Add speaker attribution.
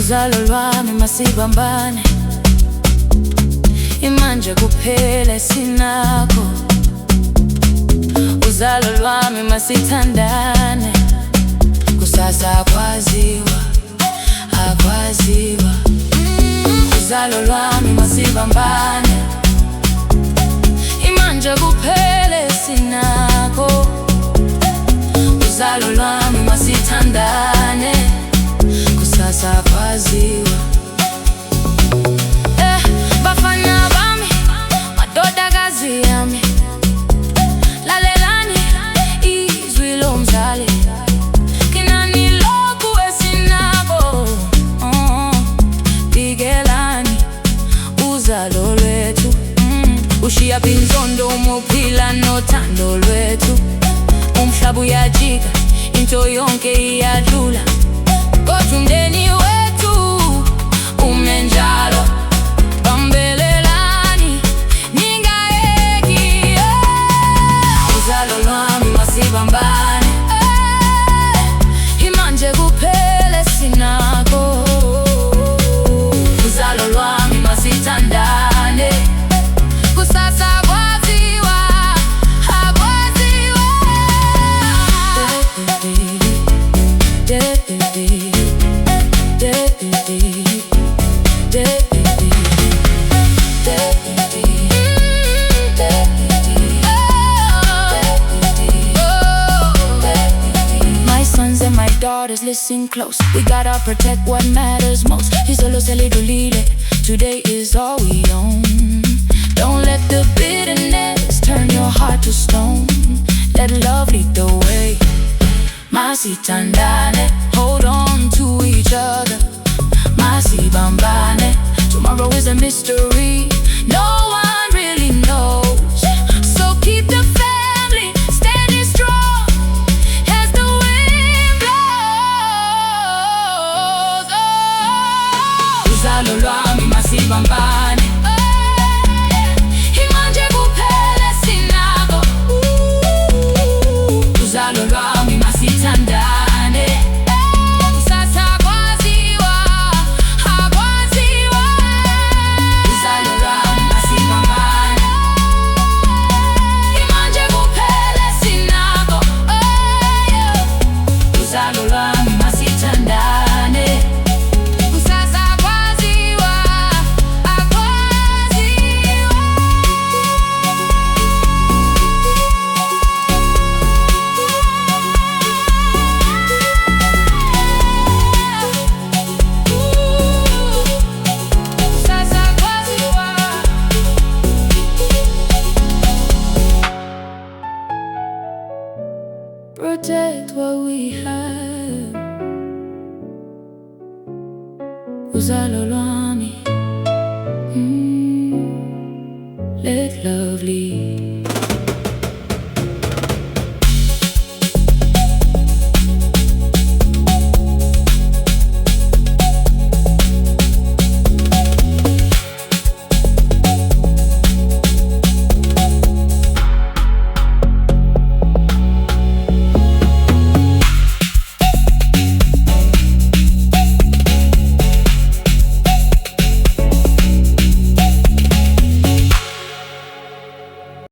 Speaker 1: Uzalo lwami masibambane, imanje kuphele sinakho. Uzalo lwami masithandane, kusasa akwaziwa, akwaziwa. Uzalo lwami masibambane, imanje kuphele sinakho. Uzalo lwami masithandane, kusasa akwaziwa. Bafana bami, madodakazi yami, lalelani izwi lomzali. Kinani lokhu esinako, bikelani uzalo lwethu. Ushiya pinzondo umuphila nothando lwethu. Umhlaba uyajika, into yonke iyadlula, kodwa umndeni wethu ume njalo. Bambelelani, ningayeki. Uzalo lwami masibambane, imanje kuphele sinakho. Uzalo lwami masithandane, kusasa akwaziwa, akwaziwa. My sons and my daughters, listen close. We gotta protect what matters most. Izolo selidolile, today is all we own. Don't let the bitterness turn your heart to stone. Let love lead the way. Masithandane, hold on to each other. Masibambane, tomorrow is a mystery no one really knows. So keep the family standing strong as the wind blows. Uzalo lwami masibambane, imanje kuphele sinakho. Uzalo lwami masithandane, kusasa akwaziwa, akwaziwa. Uzalo lwami masibambane, imanje kuphele sinakho. Uzalo lwami masithandane, kusasa akwaziwa, akwaziwa. Kusasa akwaziwa. Protect what we have. Uzalo lwami, let love lead